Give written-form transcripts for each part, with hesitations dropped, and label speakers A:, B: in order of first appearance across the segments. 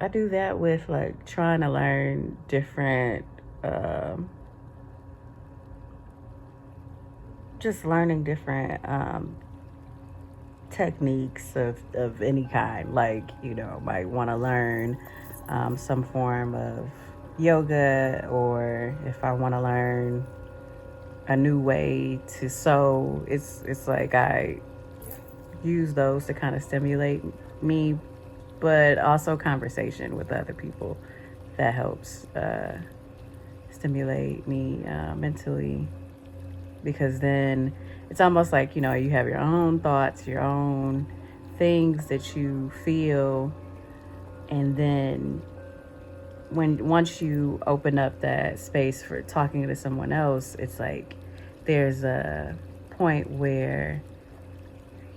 A: I do that with like trying to learn different, just learning different techniques of any kind. Like, might want to learn some form of yoga, or if I want to learn a new way to sew, it's like I use those to kind of stimulate me, but also conversation with other people that helps stimulate me mentally, because then it's almost like you have your own thoughts, your own things that you feel, and then once you open up that space for talking to someone else, it's like there's a point where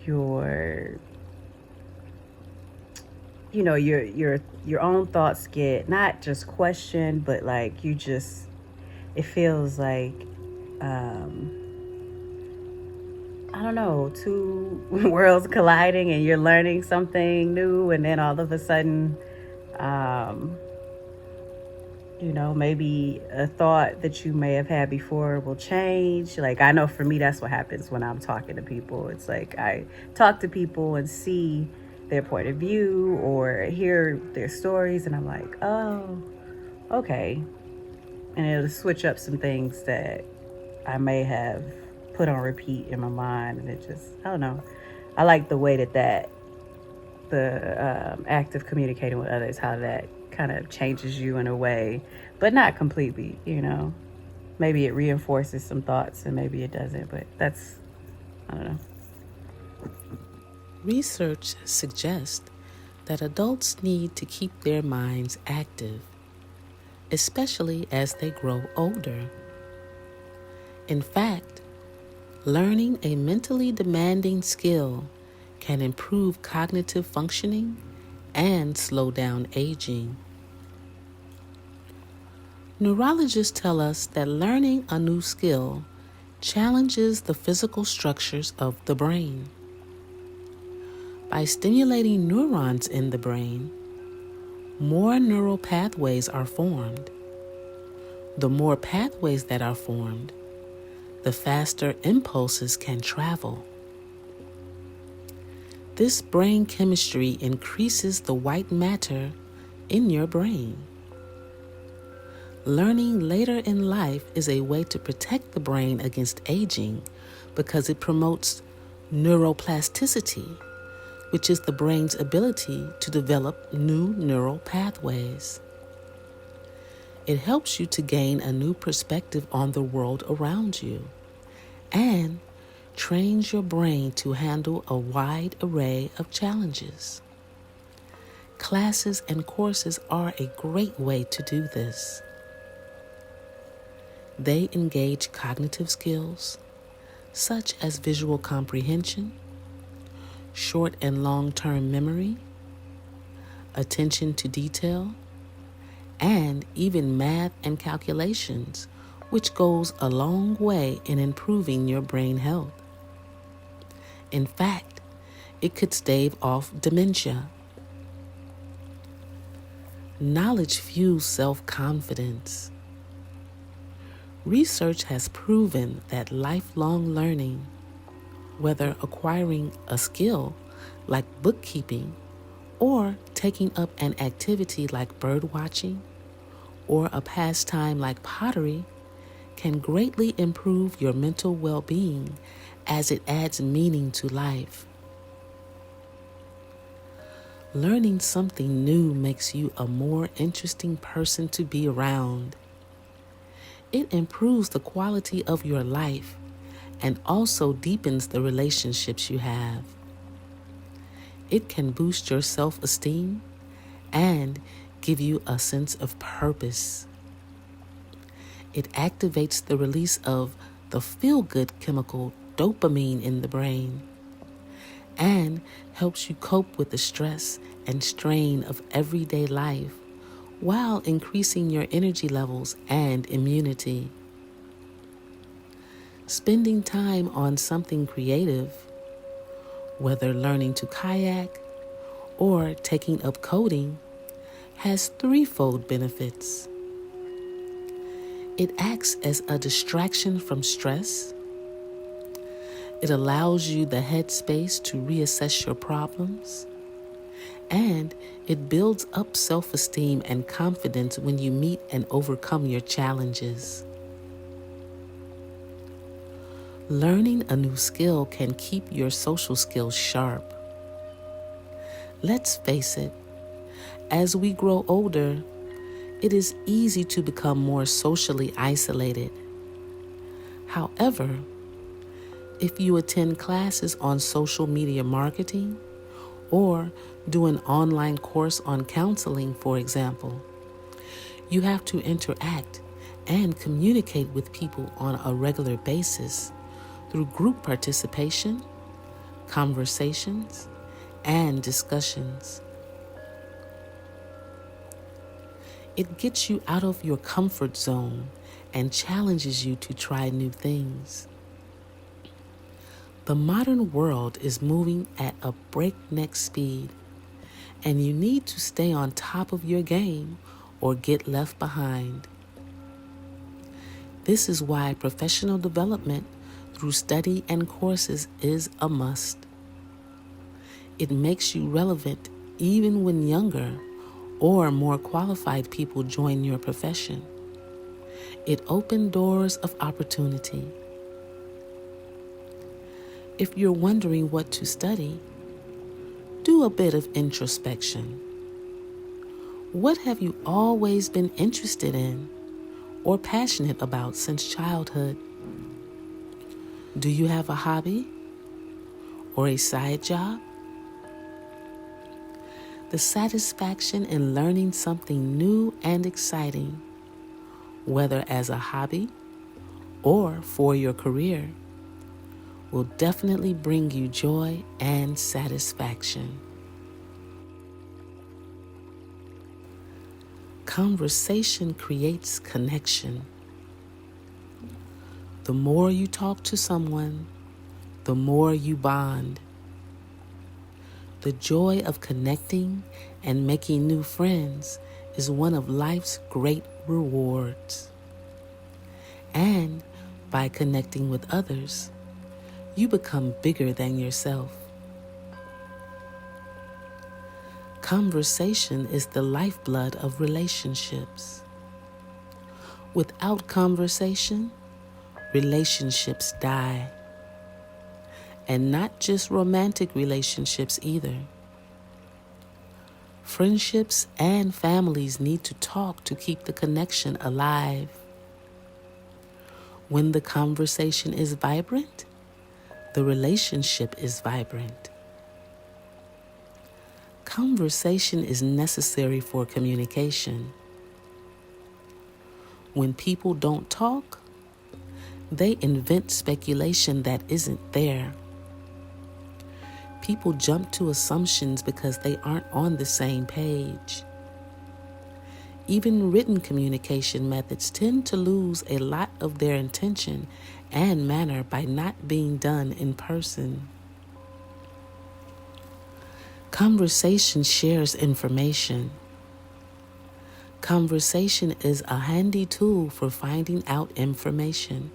A: your your own thoughts get not just questioned, but like it feels like um I don't know, two worlds colliding, and you're learning something new, and then all of a sudden, um, maybe a thought that you may have had before will change. Like, I know for me, that's what happens when I'm talking to people. It's like I talk to people and see their point of view or hear their stories, and I'm like, oh, okay. And it'll switch up some things that I may have put on repeat in my mind, and it just, I don't know. I like the way that the act of communicating with others, how that kind of changes you in a way, but not completely. Maybe it reinforces some thoughts, and maybe it doesn't. But that's, I don't know.
B: Research suggests that adults need to keep their minds active, especially as they grow older. In fact, learning a mentally demanding skill can improve cognitive functioning and slow down aging. Neurologists tell us that learning a new skill challenges the physical structures of the brain. By stimulating neurons in the brain, more neural pathways are formed. The more pathways that are formed, the faster impulses can travel. This brain chemistry increases the white matter in your brain. Learning later in life is a way to protect the brain against aging because it promotes neuroplasticity, which is the brain's ability to develop new neural pathways. It helps you to gain a new perspective on the world around you and trains your brain to handle a wide array of challenges. Classes and courses are a great way to do this. They engage cognitive skills, such as visual comprehension, short and long-term memory, attention to detail, and even math and calculations, which goes a long way in improving your brain health. In fact, it could stave off dementia. Knowledge fuels self-confidence. Research has proven that lifelong learning, whether acquiring a skill like bookkeeping or taking up an activity like bird watching or a pastime like pottery, can greatly improve your mental well-being as it adds meaning to life. Learning something new makes you a more interesting person to be around. It improves the quality of your life and also deepens the relationships you have. It can boost your self-esteem and give you a sense of purpose. It activates the release of the feel-good chemical dopamine in the brain and helps you cope with the stress and strain of everyday life while increasing your energy levels and immunity. Spending time on something creative, whether learning to kayak or taking up coding, has threefold benefits. It acts as a distraction from stress. It allows you the headspace to reassess your problems. And it builds up self-esteem and confidence when you meet and overcome your challenges. Learning a new skill can keep your social skills sharp. Let's face it, as we grow older, it is easy to become more socially isolated. However, if you attend classes on social media marketing or do an online course on counseling, for example, you have to interact and communicate with people on a regular basis through group participation, conversations, and discussions. It gets you out of your comfort zone and challenges you to try new things. The modern world is moving at a breakneck speed, and you need to stay on top of your game or get left behind. This is why professional development through study and courses is a must. It makes you relevant even when younger or more qualified people join your profession. It opens doors of opportunity. If you're wondering what to study, do a bit of introspection. What have you always been interested in or passionate about since childhood? Do you have a hobby or a side job? The satisfaction in learning something new and exciting, whether as a hobby or for your career, will definitely bring you joy and satisfaction. Conversation creates connection. The more you talk to someone, the more you bond. The joy of connecting and making new friends is one of life's great rewards. And by connecting with others, you become bigger than yourself. Conversation is the lifeblood of relationships. Without conversation, relationships die. And not just romantic relationships either. Friendships and families need to talk to keep the connection alive. When the conversation is vibrant, the relationship is vibrant. Conversation is necessary for communication. When people don't talk, they invent speculation that isn't there. People jump to assumptions because they aren't on the same page. Even written communication methods tend to lose a lot of their intention and manner by not being done in person. Conversation shares information. Conversation is a handy tool for finding out information.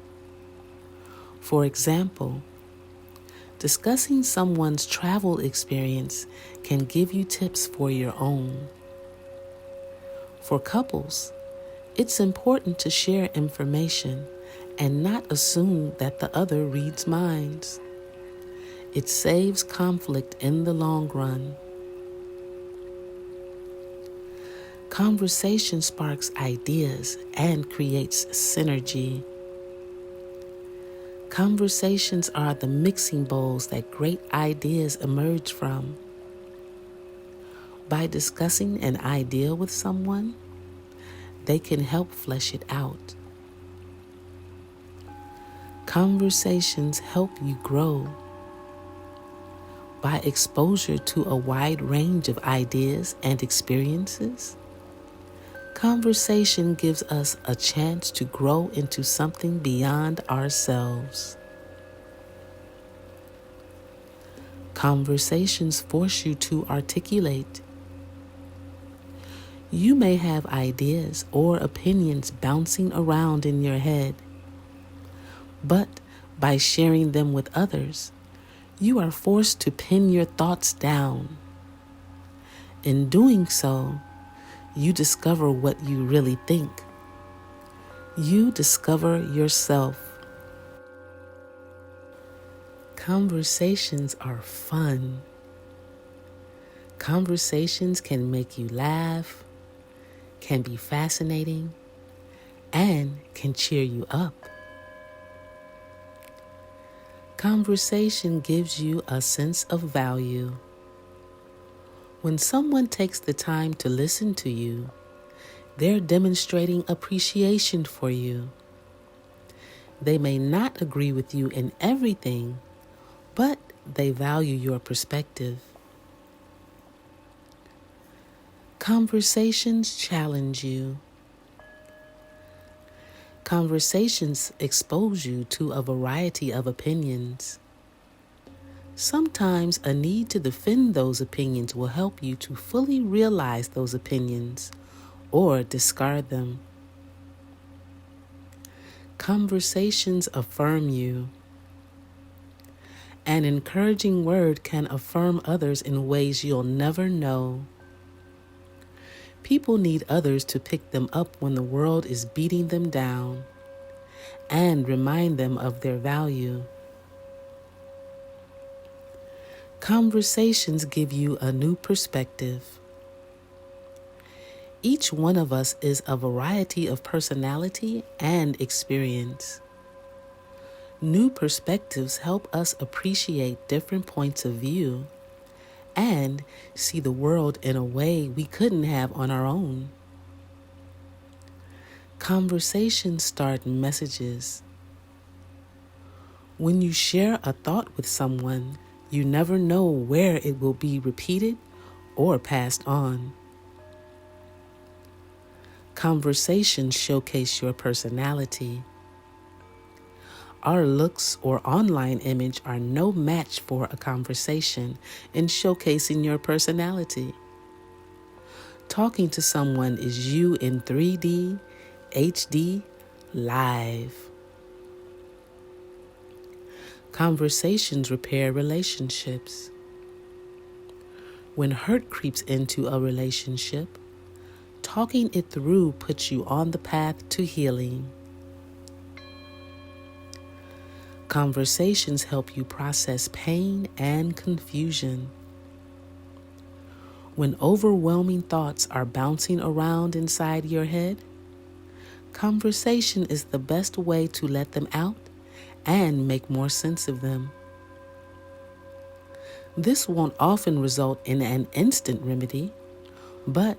B: For example, discussing someone's travel experience can give you tips for your own. For couples, it's important to share information and not assume that the other reads minds. It saves conflict in the long run. Conversation sparks ideas and creates synergy. Conversations are the mixing bowls that great ideas emerge from. By discussing an idea with someone, they can help flesh it out. Conversations help you grow. By exposure to a wide range of ideas and experiences, conversation gives us a chance to grow into something beyond ourselves. Conversations force you to articulate. You may have ideas or opinions bouncing around in your head, but by sharing them with others, you are forced to pin your thoughts down. In doing so, you discover what you really think. You discover yourself. Conversations are fun. Conversations can make you laugh, can be fascinating, and can cheer you up. Conversation gives you a sense of value. When someone takes the time to listen to you, they're demonstrating appreciation for you. They may not agree with you in everything, but they value your perspective. Conversations challenge you. Conversations expose you to a variety of opinions. Sometimes a need to defend those opinions will help you to fully realize those opinions or discard them. Conversations affirm you. An encouraging word can affirm others in ways you'll never know. People need others to pick them up when the world is beating them down and remind them of their value. Conversations give you a new perspective. Each one of us is a variety of personality and experience. New perspectives help us appreciate different points of view and see the world in a way we couldn't have on our own. Conversations start messages. When you share a thought with someone, you never know where it will be repeated or passed on. Conversations showcase your personality. Our looks or online image are no match for a conversation in showcasing your personality. Talking to someone is you in 3D, HD, live. Conversations repair relationships. When hurt creeps into a relationship, talking it through puts you on the path to healing. Conversations help you process pain and confusion. When overwhelming thoughts are bouncing around inside your head, conversation is the best way to let them out and make more sense of them. This won't often result in an instant remedy, but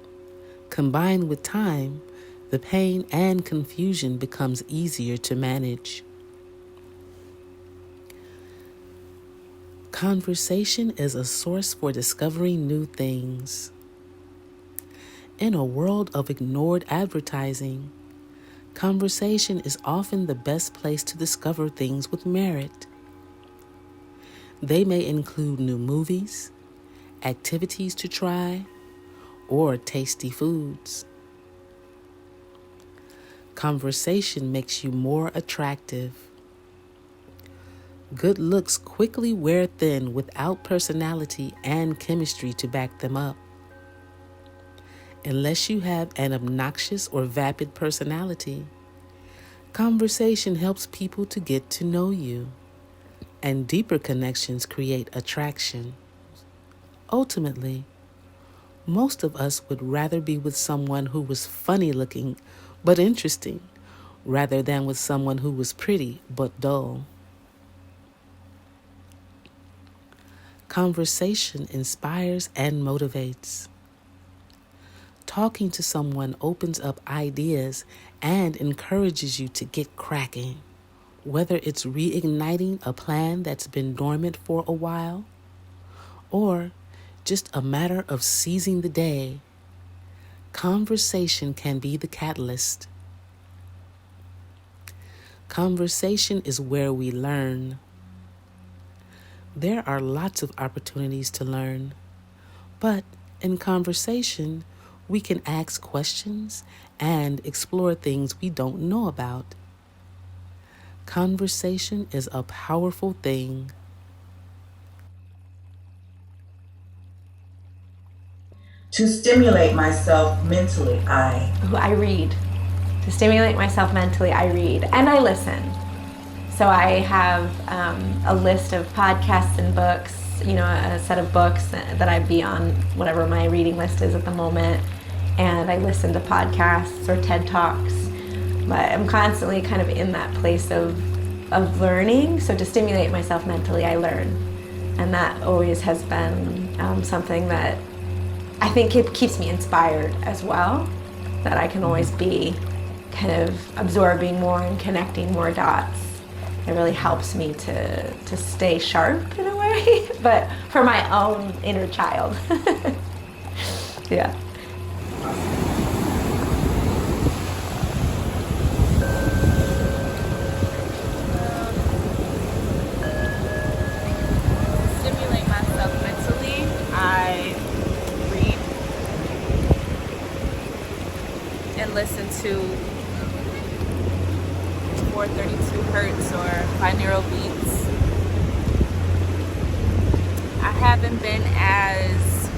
B: combined with time, the pain and confusion becomes easier to manage. Conversation is a source for discovering new things. In a world of ignored advertising, conversation is often the best place to discover things with merit. They may include new movies, activities to try, or tasty foods. Conversation makes you more attractive. Good looks quickly wear thin without personality and chemistry to back them up. Unless you have an obnoxious or vapid personality, conversation helps people to get to know you, and deeper connections create attraction. Ultimately, most of us would rather be with someone who was funny looking but interesting, rather than with someone who was pretty but dull. Conversation inspires and motivates. Talking to someone opens up ideas and encourages you to get cracking, whether it's reigniting a plan that's been dormant for a while, or just a matter of seizing the day. Conversation can be the catalyst. Conversation is where we learn. There are lots of opportunities to learn, but in conversation, We can ask questions and explore things we don't know about. Conversation is a powerful thing.
C: To stimulate myself mentally,
D: I read. To stimulate myself mentally, I read and I listen. So I have a list of podcasts and books, a set of books that I'd be on, whatever my reading list is at the moment. And I listen to podcasts or TED Talks. But I'm constantly kind of in that place of learning. So to stimulate myself mentally, I learn. And that always has been something that I think it keeps me inspired as well, that I can always be kind of absorbing more and connecting more dots. It really helps me to stay sharp in a way, but for my own inner child. Yeah.
E: Stimulate myself mentally, I read and listen to 432 hertz or binaural beats. I haven't been as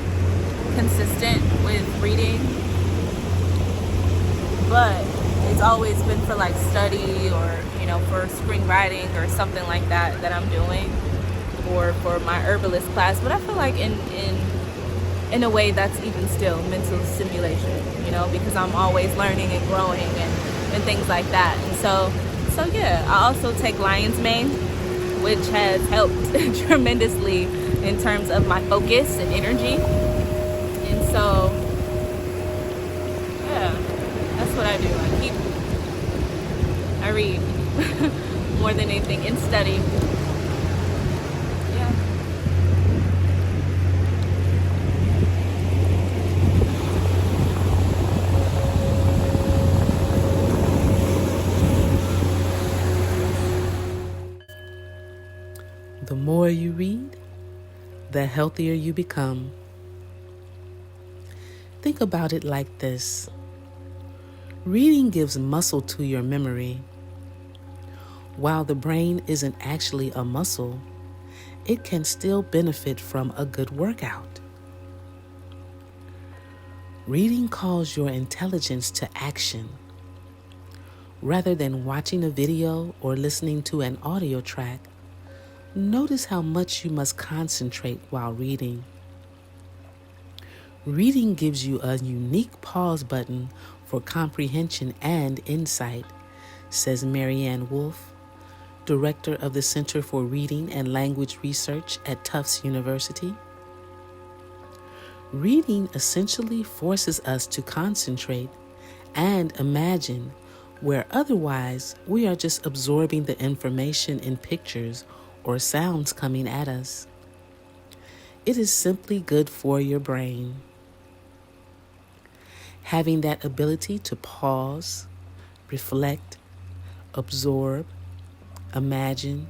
E: consistent with reading, but it's always been for like study or for screenwriting or something like that I'm doing, or for my herbalist class. But I feel like in a way that's even still mental stimulation, because I'm always learning and growing and things like that. And so yeah, I also take lion's mane, which has helped tremendously in terms of my focus and energy. And so yeah, that's what I do. I read more than anything, and study. Yeah.
B: The more you read, the healthier you become. Think about it like this. Reading gives muscle to your memory. While the brain isn't actually a muscle, it can still benefit from a good workout. Reading calls your intelligence to action. Rather than watching a video or listening to an audio track, notice how much you must concentrate while reading. Reading gives you a unique pause button for comprehension and insight, says Marianne Wolfe, director of the Center for Reading and Language Research at Tufts University. Reading essentially forces us to concentrate and imagine, where otherwise we are just absorbing the information in pictures or sounds coming at us. It is simply good for your brain. Having that ability to pause, reflect, absorb, imagine,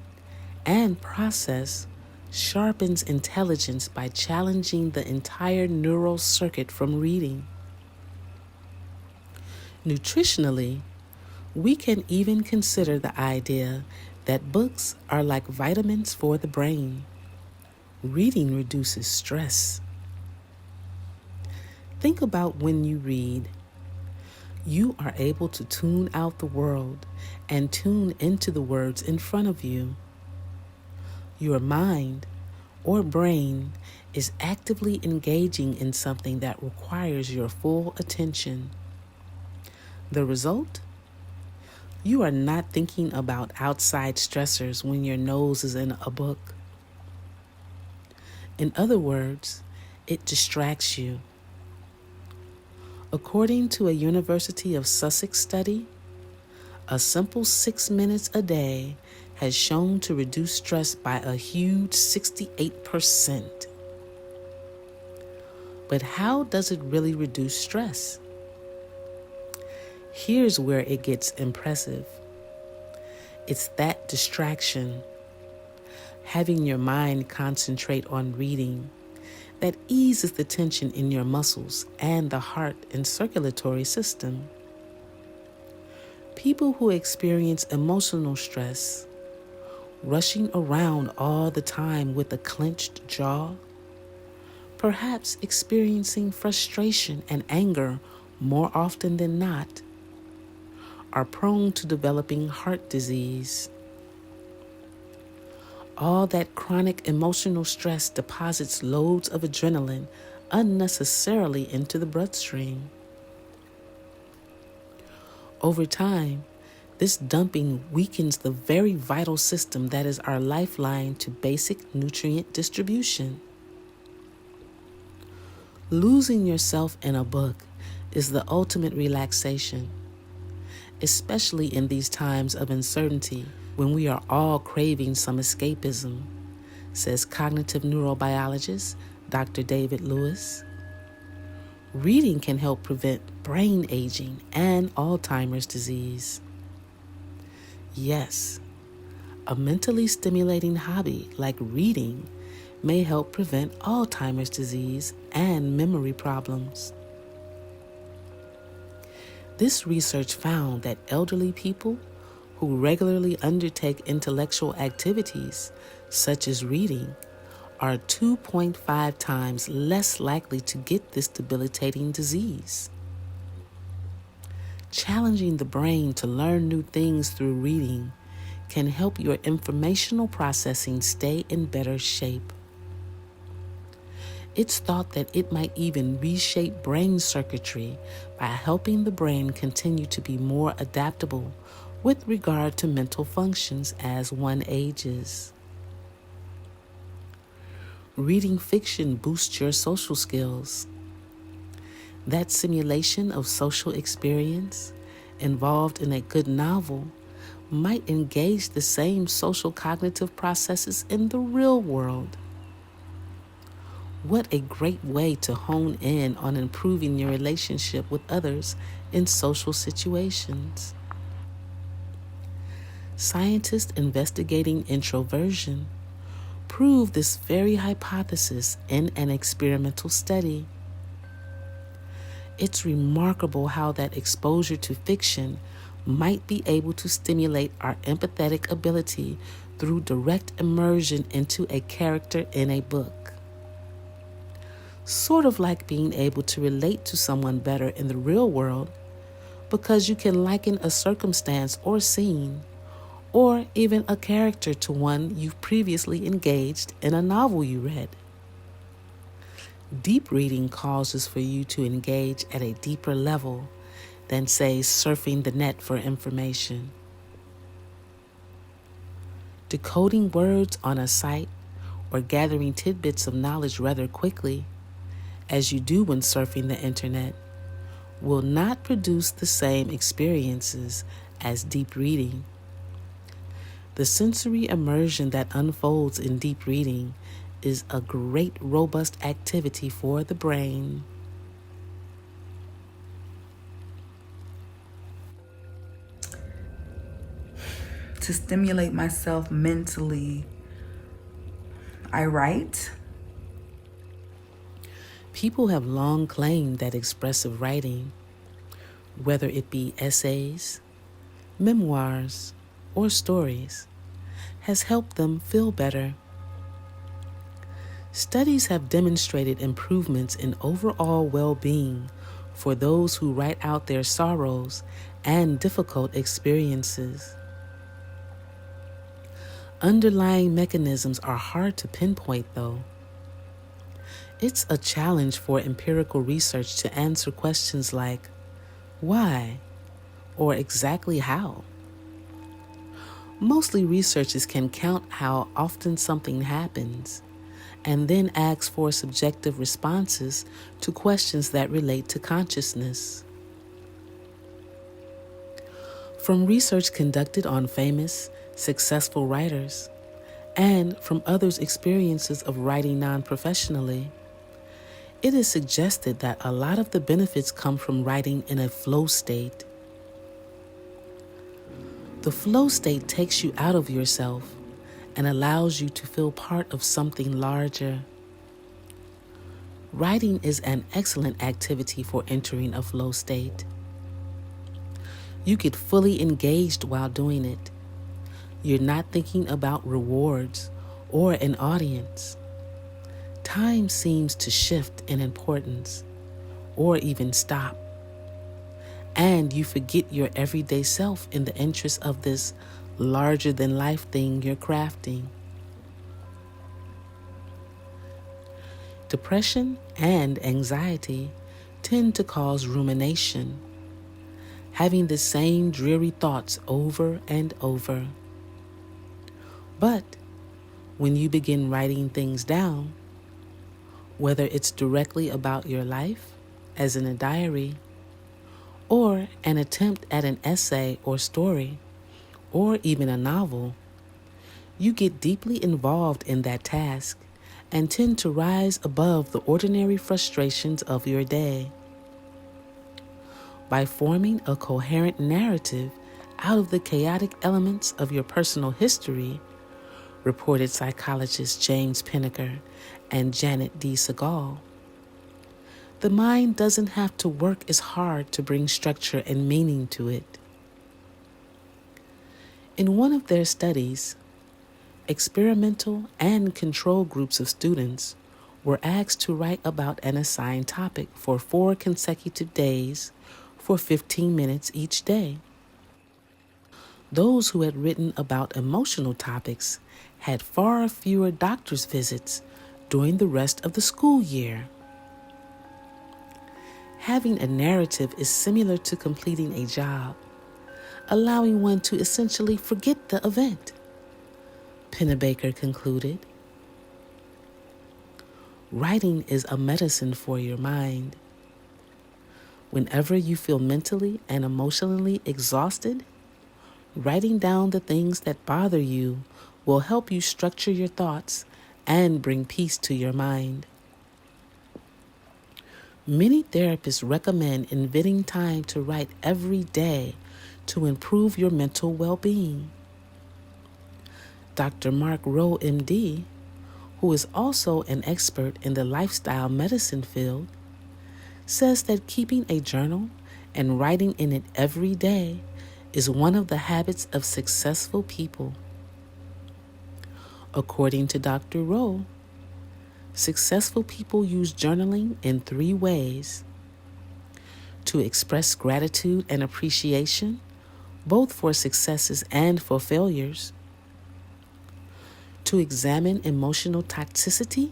B: and process sharpens intelligence by challenging the entire neural circuit from reading. Nutritionally, we can even consider the idea that books are like vitamins for the brain. Reading reduces stress. Think about when you read. You are able to tune out the world and tune into the words in front of you. Your mind or brain is actively engaging in something that requires your full attention. The result? You are not thinking about outside stressors when your nose is in a book. In other words, it distracts you. According to a University of Sussex study, a simple 6 minutes a day has shown to reduce stress by a huge 68%. But how does it really reduce stress? Here's where it gets impressive. It's that distraction, having your mind concentrate on reading, that eases the tension in your muscles and the heart and circulatory system. People who experience emotional stress, rushing around all the time with a clenched jaw, perhaps experiencing frustration and anger more often than not, are prone to developing heart disease. All that chronic emotional stress deposits loads of adrenaline unnecessarily into the bloodstream. Over time, this dumping weakens the very vital system that is our lifeline to basic nutrient distribution. Losing yourself in a book is the ultimate relaxation, especially in these times of uncertainty when we are all craving some escapism, says cognitive neurobiologist Dr. David Lewis. Reading can help prevent brain aging and Alzheimer's disease. Yes, a mentally stimulating hobby like reading may help prevent Alzheimer's disease and memory problems. This research found that elderly people who regularly undertake intellectual activities, such as reading, are 2.5 times less likely to get this debilitating disease. Challenging the brain to learn new things through reading can help your informational processing stay in better shape. It's thought that it might even reshape brain circuitry by helping the brain continue to be more adaptable with regard to mental functions as one ages. Reading fiction boosts your social skills. That simulation of social experience involved in a good novel might engage the same social cognitive processes in the real world. What a great way to hone in on improving your relationship with others in social situations. Scientists investigating introversion proved this very hypothesis in an experimental study. It's remarkable how that exposure to fiction might be able to stimulate our empathetic ability through direct immersion into a character in a book. Sort of like being able to relate to someone better in the real world because you can liken a circumstance or scene or even a character to one you've previously engaged in a novel you read. Deep reading causes for you to engage at a deeper level than, say, surfing the net for information. Decoding words on a site or gathering tidbits of knowledge rather quickly, as you do when surfing the internet, will not produce the same experiences as deep reading. The sensory immersion that unfolds in deep reading is a great, robust activity for the brain.
C: To stimulate myself mentally, I write.
B: People have long claimed that expressive writing, whether it be essays, memoirs, or stories, has helped them feel better. Studies have demonstrated improvements in overall well-being for those who write out their sorrows and difficult experiences. Underlying mechanisms are hard to pinpoint, though. It's a challenge for empirical research to answer questions like, why, or exactly how. Mostly researchers can count how often something happens and then ask for subjective responses to questions that relate to consciousness. From research conducted on famous, successful writers, and from others' experiences of writing non-professionally, it is suggested that a lot of the benefits come from writing in a flow state. The flow state takes you out of yourself and allows you to feel part of something larger. Writing is an excellent activity for entering a flow state. You get fully engaged while doing it. You're not thinking about rewards or an audience. Time seems to shift in importance or even stop. And you forget your everyday self in the interest of this larger than life thing you're crafting. Depression and anxiety tend to cause rumination, having the same dreary thoughts over and over. But when you begin writing things down, whether it's directly about your life, as in a diary, or an attempt at an essay or story, or even a novel, you get deeply involved in that task and tend to rise above the ordinary frustrations of your day. By forming a coherent narrative out of the chaotic elements of your personal history, reported psychologists James Pennicker and Janet D. Segal, the mind doesn't have to work as hard to bring structure and meaning to it. In one of their studies, experimental and control groups of students were asked to write about an assigned topic for 4 consecutive days for 15 minutes each day. Those who had written about emotional topics had far fewer doctor's visits during the rest of the school year. Having a narrative is similar to completing a job, allowing one to essentially forget the event. Pennebaker concluded. Writing is a medicine for your mind. Whenever you feel mentally and emotionally exhausted, writing down the things that bother you will help you structure your thoughts and bring peace to your mind. Many therapists recommend inventing time to write every day to improve your mental well-being. Dr. Mark Rowe, MD, who is also an expert in the lifestyle medicine field, says that keeping a journal and writing in it every day is one of the habits of successful people. According to Dr. Rowe, successful people use journaling in 3 ways: to express gratitude and appreciation, both for successes and for failures; to examine emotional toxicity,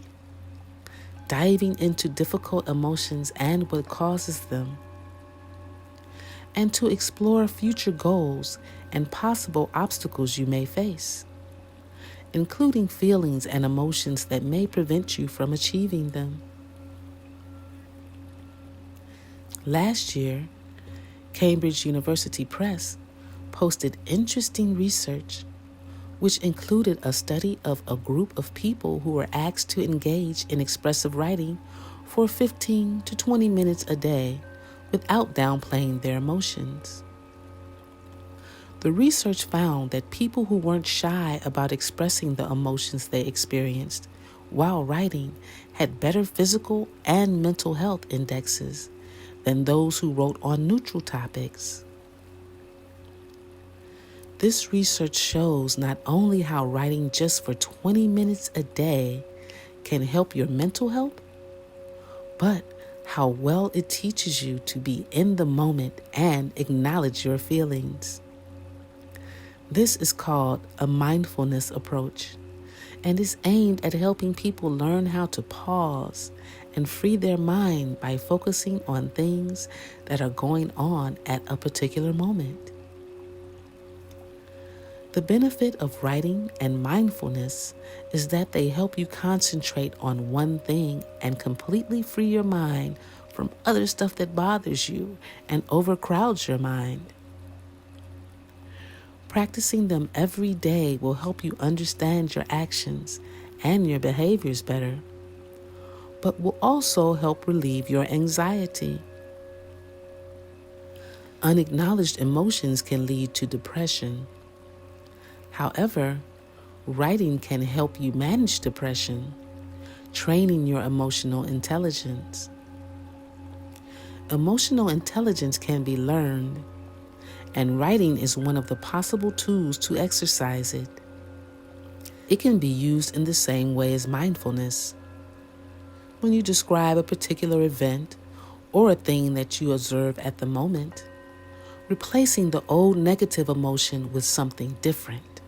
B: diving into difficult emotions and what causes them; and to explore future goals and possible obstacles you may face, including feelings and emotions that may prevent you from achieving them. Last year, Cambridge University Press posted interesting research, which included a study of a group of people who were asked to engage in expressive writing for 15 to 20 minutes a day without downplaying their emotions. The research found that people who weren't shy about expressing the emotions they experienced while writing had better physical and mental health indexes than those who wrote on neutral topics. This research shows not only how writing just for 20 minutes a day can help your mental health, but how well it teaches you to be in the moment and acknowledge your feelings. This is called a mindfulness approach and is aimed at helping people learn how to pause and free their mind by focusing on things that are going on at a particular moment. The benefit of writing and mindfulness is that they help you concentrate on one thing and completely free your mind from other stuff that bothers you and overcrowds your mind. Practicing them every day will help you understand your actions and your behaviors better, but will also help relieve your anxiety. Unacknowledged emotions can lead to depression. However, writing can help you manage depression, training your emotional intelligence. Emotional intelligence can be learned, and writing is one of the possible tools to exercise it. It can be used in the same way as mindfulness. When you describe a particular event or a thing that you observe at the moment, replacing the old negative emotion with something different.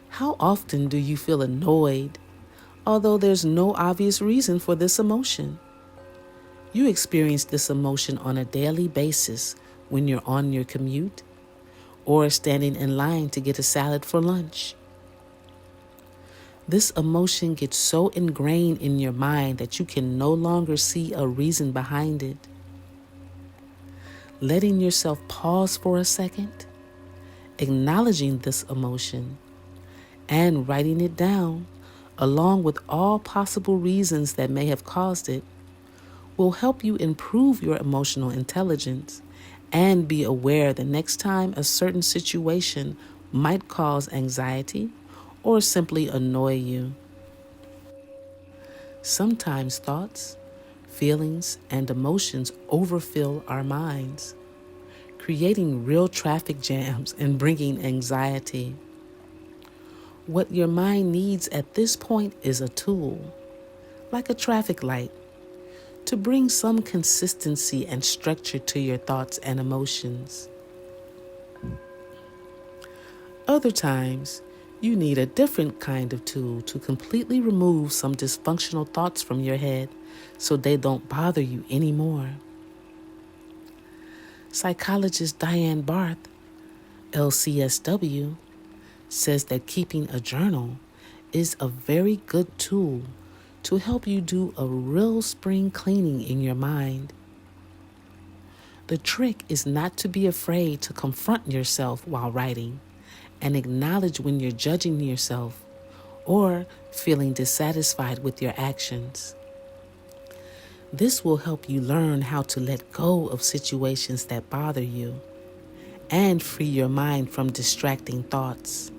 B: How often do you feel annoyed, although there's no obvious reason for this emotion? You experience this emotion on a daily basis when you're on your commute or standing in line to get a salad for lunch. This emotion gets so ingrained in your mind that you can no longer see a reason behind it. Letting yourself pause for a second, acknowledging this emotion, and writing it down, along with all possible reasons that may have caused it, will help you improve your emotional intelligence and be aware the next time a certain situation might cause anxiety or simply annoy you. Sometimes thoughts, feelings, and emotions overfill our minds, creating real traffic jams and bringing anxiety. What your mind needs at this point is a tool, like a traffic light, to bring some consistency and structure to your thoughts and emotions. Other times, you need a different kind of tool to completely remove some dysfunctional thoughts from your head so they don't bother you anymore. Psychologist Diane Barth, LCSW, says that keeping a journal is a very good tool to help you do a real spring cleaning in your mind. The trick is not to be afraid to confront yourself while writing and acknowledge when you're judging yourself or feeling dissatisfied with your actions. This will help you learn how to let go of situations that bother you and free your mind from distracting thoughts.